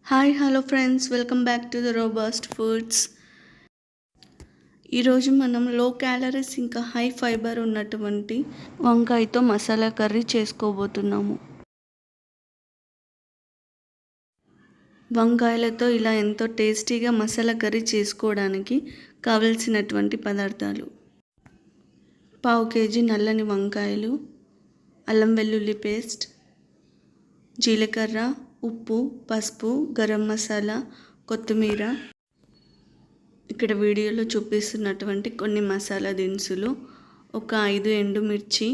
Hi hello friends, welcome back to the robust foods. ఈరోజు మనం లో క్యాలరీస్ ఇంకా హై ఫైబర్ ఉన్నటువంటి వంకాయతో మసాలా కర్రీ చేసుకోబోతున్నాము. వంకాయలతో ఇలా ఎంతో టేస్టీగా మసాలా కర్రీ చేసుకోవడానికి కావలసినటువంటి పదార్థాలు: పావు కేజీ నల్లని వంకాయలు, అల్లం వెల్లుల్లి పేస్ట్, జీలకర్ర, ఉప్పు, పసుపు, గరం మసాలా, కొత్తిమీర, ఇక్కడ వీడియోలో చూపిస్తున్నటువంటి కొన్ని మసాలా దినుసులు, ఒక 5 ఎండుమిర్చి,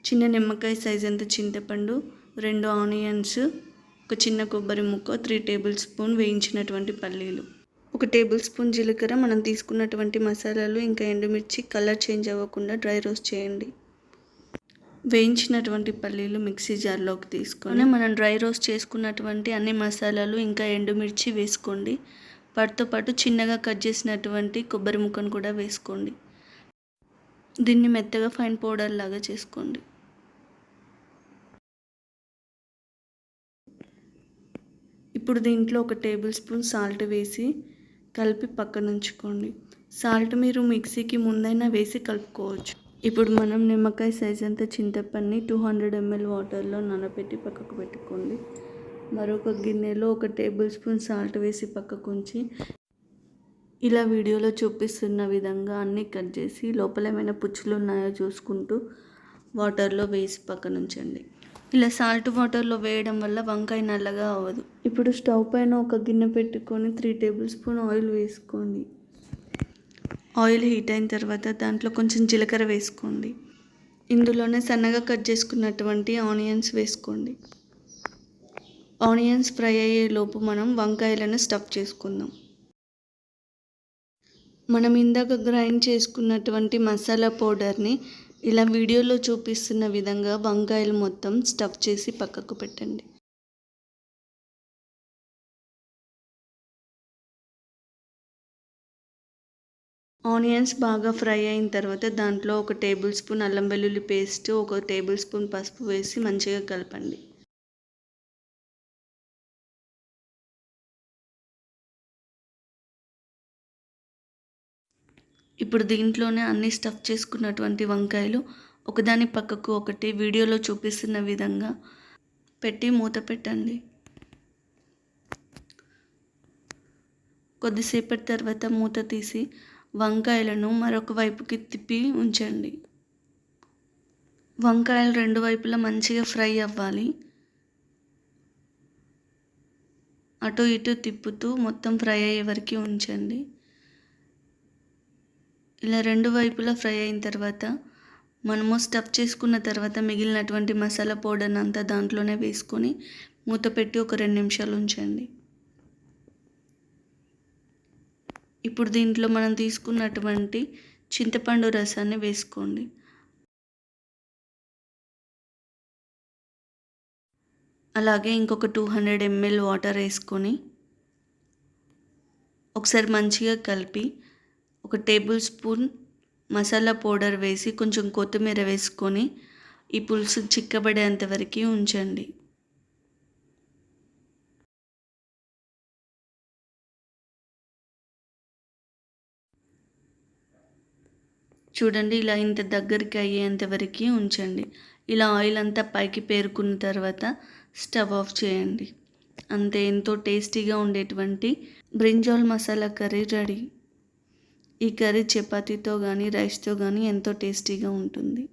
చిన్న నిమ్మకాయ సైజ్ అంత చింతపండు, 2 ఆనియన్స్, ఒక చిన్న కొబ్బరి ముక్క, 3 టేబుల్ స్పూన్ వేయించినటువంటి పల్లీలు, 1 టేబుల్ స్పూన్ జీలకర్ర. మనం తీసుకున్నటువంటి మసాలాలు ఇంకా ఎండుమిర్చి కలర్ చేంజ్ అవ్వకుండా డ్రై రోస్ట్ చేయండి. వేయించినటువంటి పల్లీలు మిక్సీ జార్లోకి తీసుకొని మనం డ్రై రోస్ట్ చేసుకున్నటువంటి అన్ని మసాలాలు ఇంకా ఎండుమిర్చి వేసుకోండి. వాటితో పాటు చిన్నగా కట్ చేసినటువంటి కొబ్బరి ముక్కను కూడా వేసుకోండి. దీన్ని మెత్తగా ఫైన్ పౌడర్ లాగా చేసుకోండి. ఇప్పుడు దీంట్లో 1 టేబుల్ స్పూన్ సాల్ట్ వేసి కలిపి పక్కన ఉంచుకోండి. సాల్ట్ మీరు మిక్సీకి ముందైనా వేసి కలుపుకోవచ్చు. ఇప్పుడు మనం నిమ్మకాయ సైజ్ అంత చింతపండుని 200 ml వాటర్లో నానబెట్టి పక్కకు పెట్టుకోండి. మరొక గిన్నెలో 1 టేబుల్ స్పూన్ సాల్ట్ వేసి పక్కకు ఉంచి, ఇలా వీడియోలో చూపిస్తున్న విధంగా అన్నీ కట్ చేసి లోపల ఏమైనా పుచ్చులు ఉన్నాయో చూసుకుంటూ వాటర్లో వేసి పక్కన ఉంచండి. ఇలా సాల్ట్ వాటర్లో వేయడం వల్ల వంకాయ నల్లగా అవ్వదు. ఇప్పుడు స్టవ్ పైన ఒక గిన్నె పెట్టుకొని 3 టేబుల్ స్పూన్ ఆయిల్ వేసుకోండి. ఆయిల్ హీట్ అయిన తర్వాత దాంట్లో కొంచెం జీలకర్ర వేసుకోండి. ఇందులోనే సన్నగా కట్ చేసుకున్నటువంటి ఆనియన్స్ వేసుకోండి. ఆనియన్స్ ఫ్రై అయ్యే లోపు మనం వంకాయలను స్టఫ్ చేసుకుందాం. మనం ఇందాక గ్రైండ్ చేసుకున్నటువంటి మసాలా పౌడర్ని ఇలా వీడియోలో చూపిస్తున్న విధంగా వంకాయలు మొత్తం స్టఫ్ చేసి పక్కకు పెట్టండి. ఆనియన్స్ బాగా ఫ్రై అయిన తర్వాత దాంట్లో 1 టేబుల్ స్పూన్ అల్లం వెల్లుల్లి పేస్ట్, 1 టేబుల్ స్పూన్ పసుపు వేసి మంచిగా కలపండి. ఇప్పుడు దీంట్లోనే అన్ని స్టఫ్ చేసుకున్నటువంటి వంకాయలు ఒకదాని పక్కకు ఒకటి వీడియోలో చూపిస్తున్న విధంగా పెట్టి మూత పెట్టండి. కొద్దిసేపటి తర్వాత మూత తీసి వంకాయలను మరొక వైపుకి తిప్పి ఉంచండి. వంకాయలు 2 వైపులా మంచిగా ఫ్రై అవ్వాలి. అటు ఇటు తిప్పుతూ మొత్తం ఫ్రై అయ్యే వరకు ఉంచండి. ఇలా 2 వైపులా ఫ్రై అయిన తర్వాత మనము స్టఫ్ చేసుకున్న తర్వాత మిగిలినటువంటి మసాలా పౌడర్ని అంతా దాంట్లోనే వేసుకొని మూత పెట్టి ఒక 2 నిమిషాలు ఉంచండి. ఇప్పుడు దీంట్లో మనం తీసుకున్నటువంటి చింతపండు రసాన్ని వేసుకోండి. అలాగే ఇంకొక 200 ml వాటర్ వేసుకొని ఒకసారి మంచిగా కలిపి 1 టేబుల్ స్పూన్ మసాలా పౌడర్ వేసి కొంచెం కొత్తిమీర వేసుకొని ఈ పులుసు చిక్కబడేంత వరకు ఉంచండి. చూడండి, ఇలా ఇంత దగ్గరికి అయ్యేంత వరకు ఉంచండి. ఇలా ఆయిల్ అంతా పైకి పేరుకున్న తర్వాత స్టవ్ ఆఫ్ చేయండి. అంతే, ఎంతో టేస్టీగా ఉండేటువంటి బ్రింజాల్ మసాలా కర్రీ రెడీ. ఈ కర్రీ చపాతీతో కానీ రైస్తో కానీ ఎంతో టేస్టీగా ఉంటుంది.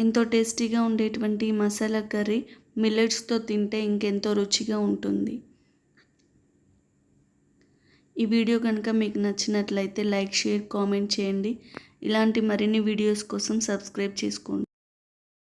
ఎంతో టేస్టీగా ఉండేటువంటి మసాలా కర్రీ మిల్లెట్స్తో తింటే ఇంకెంతో రుచిగా ఉంటుంది. ఈ వీడియో కనుక మీకు నచ్చినట్లయితే లైక్, షేర్, కామెంట్ చేయండి. ఇలాంటి మరిన్ని వీడియోస్ కోసం సబ్స్క్రైబ్ చేసుకోండి.